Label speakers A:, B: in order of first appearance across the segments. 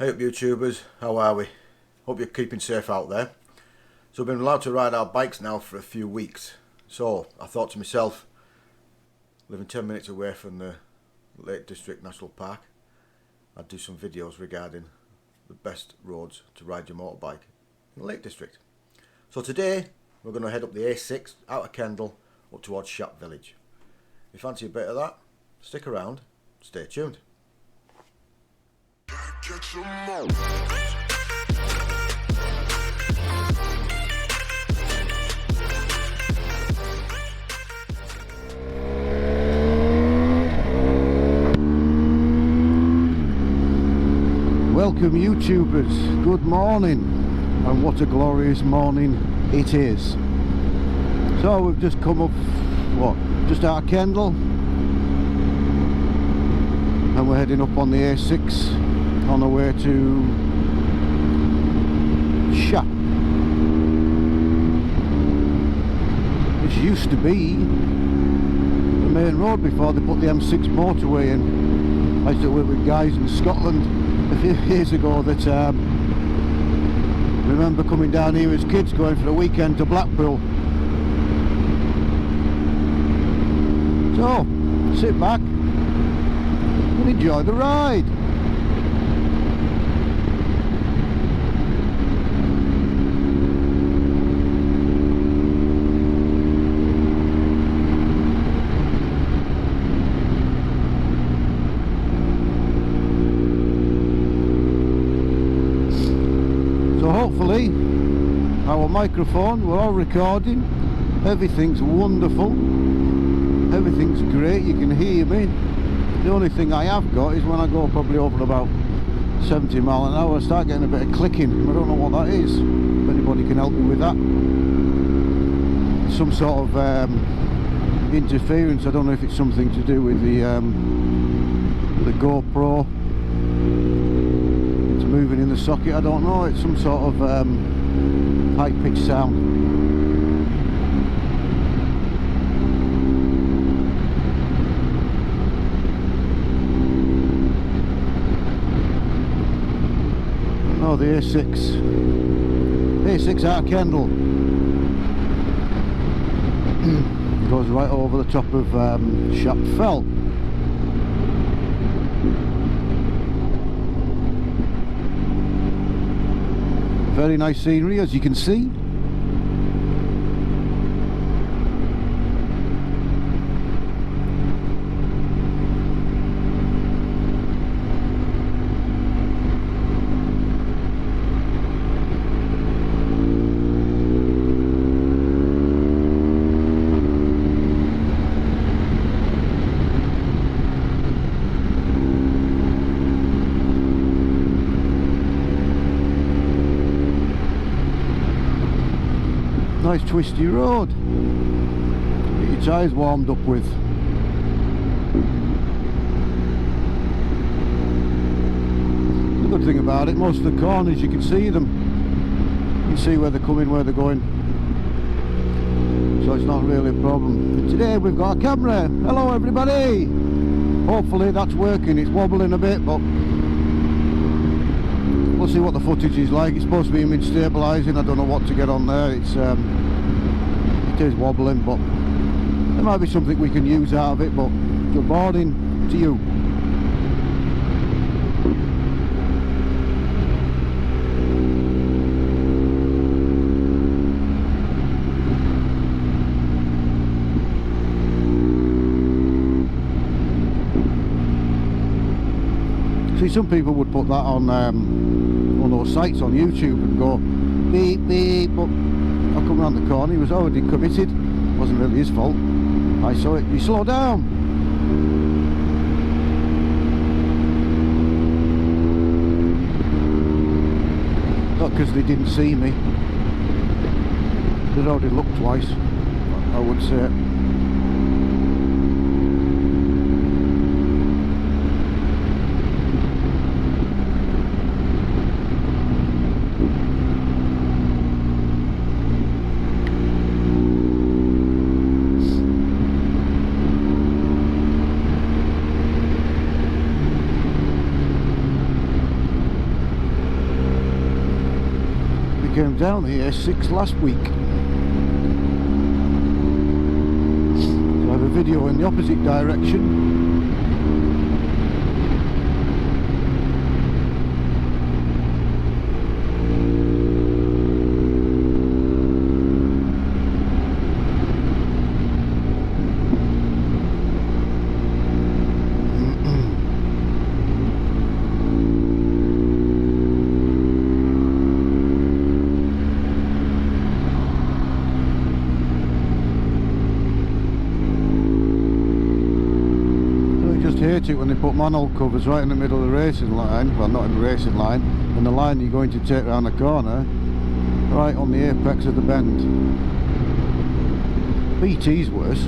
A: Hey up YouTubers, how are we? Hope you're keeping safe out there. So we've been allowed to ride our bikes now for a few weeks. So I thought to myself, living 10 minutes away from the Lake District National Park, I'd do some videos regarding the best roads to ride your motorbike in the Lake District. So today we're going to head up the A6 out of Kendal up towards Shap village. If you fancy a bit of that, stick around, stay tuned.
B: Welcome YouTubers, good morning, and what a glorious morning it is. So we've just come up, just out of Kendal, and we're heading up on the A6 on our way to Shap. This used to be the main road before they put the M6 motorway in. I used to work with guys in Scotland a few years ago that remember coming down here as kids going for the weekend to Blackpool. So sit back and enjoy the ride. Hopefully our microphone, we're all recording, everything's wonderful, everything's great, you can hear me. The only thing I have got is when I go probably over about 70 mile an hour I start getting a bit of clicking. I don't know what that is, if anybody can help me with that. Some sort of interference. I don't know if it's something to do with the Gopro. Moving in the socket, I don't know, it's some sort of high pitched sound. Oh, the A6 out of Kendal. Goes right over the top of Shap Fell. Very nice scenery, as you can see. Nice twisty road. Get your tyres warmed up with. The good thing about it, most of the corners you can see them. You can see where they're coming, where they're going. So it's not really a problem. And today we've got a camera. Hello everybody! Hopefully that's working. It's wobbling a bit, but we'll see what the footage is like. It's supposed to be mid stabilising. I don't know what to get on there. It is wobbling, but there might be something we can use out of it. But good morning to you. See, some people would put that on one of those sites on YouTube and go beep beep, but I come round the corner, he was already committed. Wasn't really his fault. I saw it. You slow down. Not because they didn't see me. They'd already looked twice, I would say. came down the A6 last week. So I have a video in the opposite direction. Hate it when they put manhole covers right in the middle of the racing line, well not in the racing line, and the line you're going to take around the corner, right on the apex of the bend. BT's worse.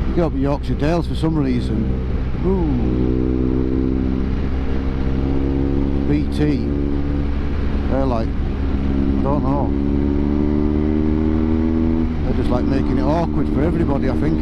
B: You got the Yorkshire Dales for some reason. Ooh. BT. They're like, I don't know. They're just like making it awkward for everybody, I think.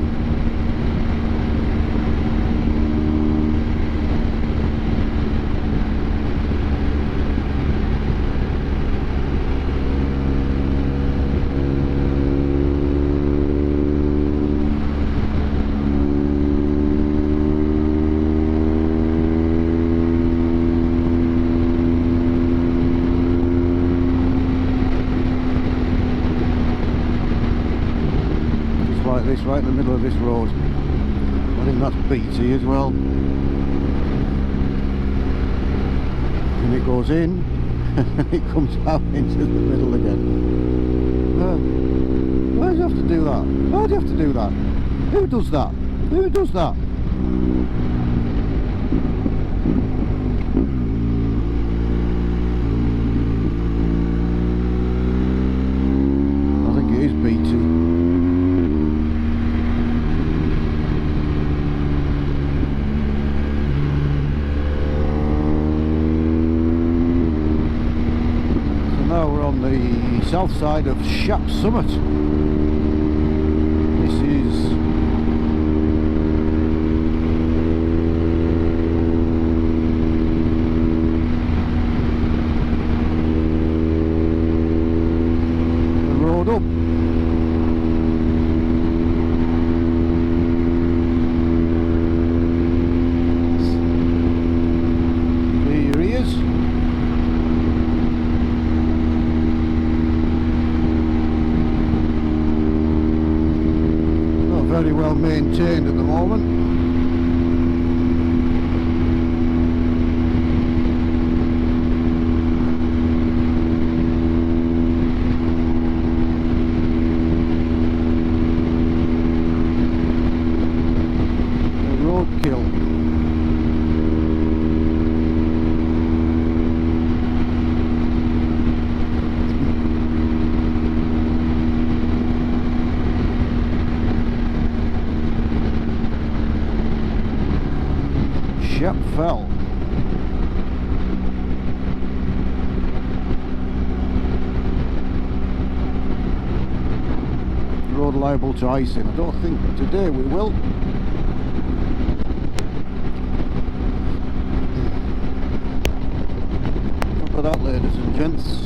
B: Right in the middle of this road. I think that's BT as well. And it goes in and it comes out into the middle again. Why do you have to do that? Why do you have to do that? Who does that? Who does that? I think it is BT. The south side of Shap Summit. This is the road up. Here he is. Very well maintained at the moment. Roadkill. Shap fell. Road liable to icing. I don't think today we will. Look at that, ladies and gents.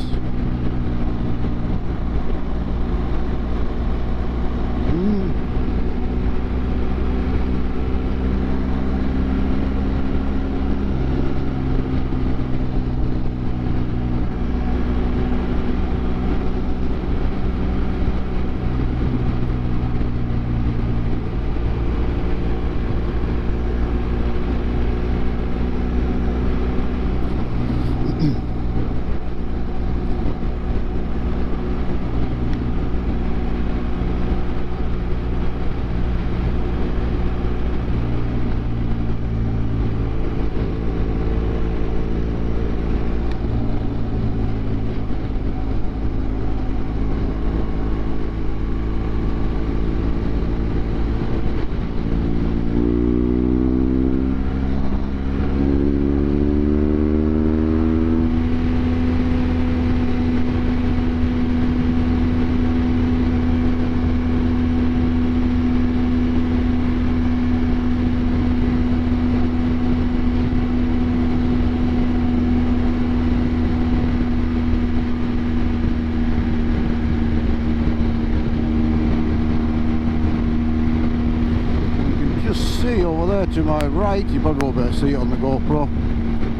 B: to my right, you probably won't be able to see it on the GoPro,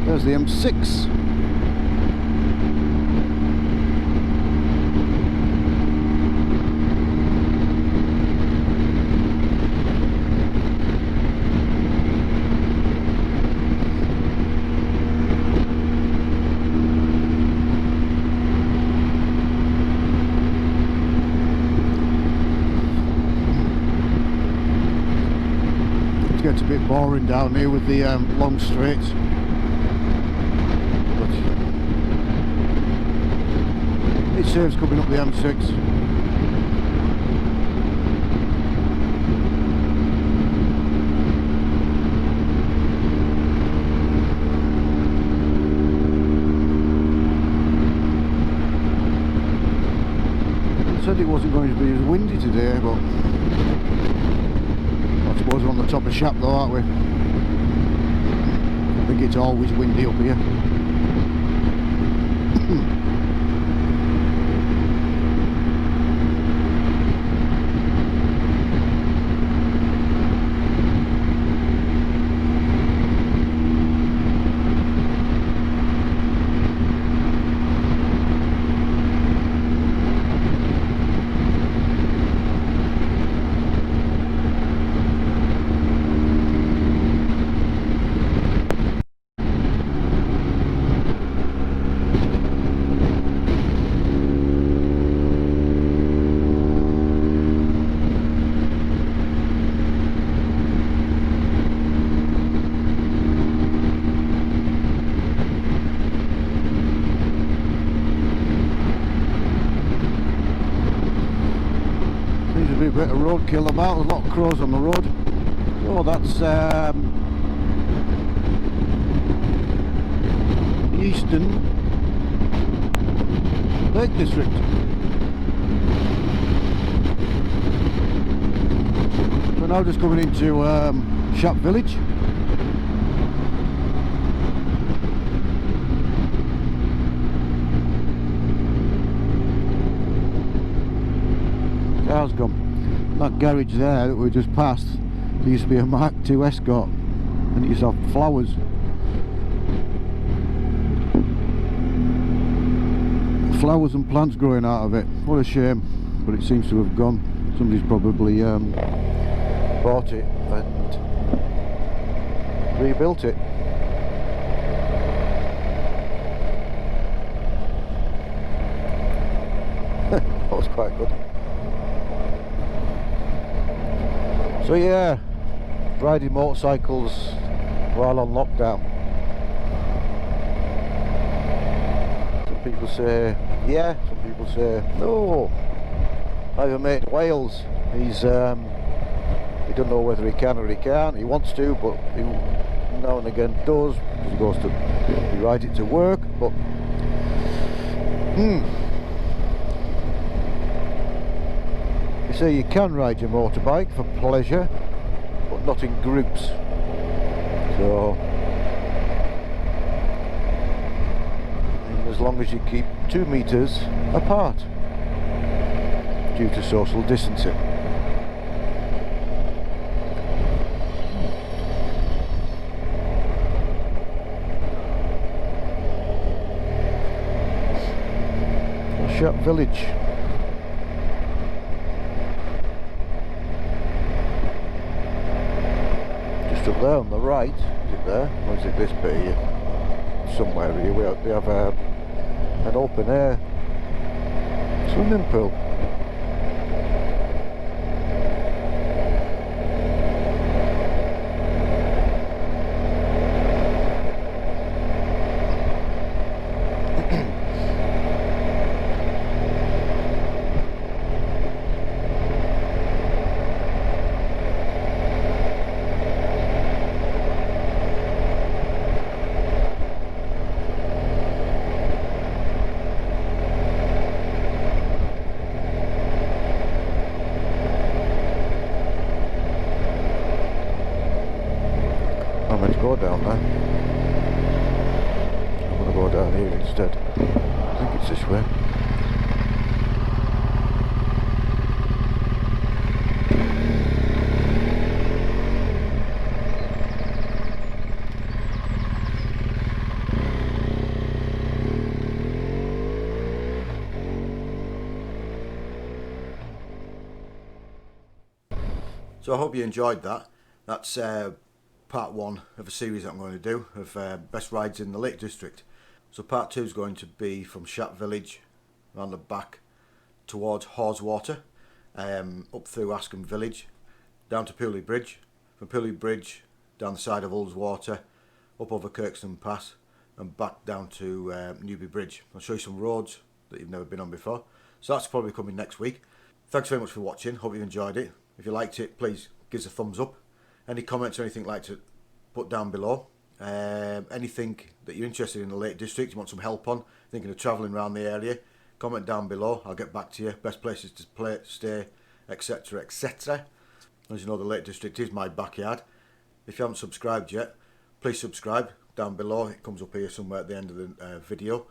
B: there's the M6. It gets a bit boring down here with the long straights, but it saves coming up the M6. It said it wasn't going to be as windy today, but I suppose we're on the top of Shap though, aren't we? I think it's always windy up here. Seems to be a bit of roadkill about, there's a lot of crows on the road. So that's Eastern Lake District. So now just coming into Shap village. Car's gone. That garage there that we just passed, there used to be a Mark II Escort and it used to have flowers. Flowers and plants growing out of it. What a shame, but it seems to have gone. Somebody's probably bought it and rebuilt it. That was quite good. So yeah, riding motorcycles while on lockdown. Some people say yeah, some people say no. I have a mate in Wales, he don't know whether he can or he can't, he wants to, but he now and again does, because he rides it to work, but you say you can ride your motorbike for pleasure, but not in groups. So, as long as you keep 2 meters apart due to social distancing. Shap village. Just up there on the right, is it there? Or is it this bit here? Somewhere here we have an open air swimming pool. I'm going to go down there. I'm going to go down here instead. I think it's this way.
A: So I hope you enjoyed that. That's part 1 of a series that I'm going to do of best rides in the Lake District. So part 2 is going to be from Shap village around the back towards Haweswater, up through Askham village, down to Pooley Bridge, from Pooley Bridge down the side of Ullswater, up over Kirkstone Pass and back down to Newby Bridge. I'll show you some roads that you've never been on before. So that's probably coming next week. Thanks very much for watching, hope you enjoyed it. If you liked it, please give us a thumbs up. Any comments or anything like to put down below. Anything that you're interested in the Lake District, you want some help on, thinking of travelling around the area, comment down below, I'll get back to you. Best places to play, stay, etc, etc. As you know, the Lake District is my backyard. If you haven't subscribed yet, please subscribe down below. It comes up here somewhere at the end of the video.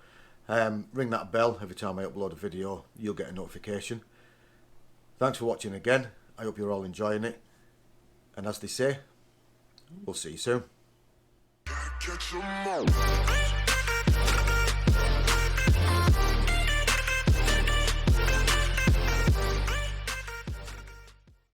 A: Ring that bell. Every time I upload a video, you'll get a notification. Thanks for watching again. I hope you're all enjoying it. And as they say, we'll see you soon.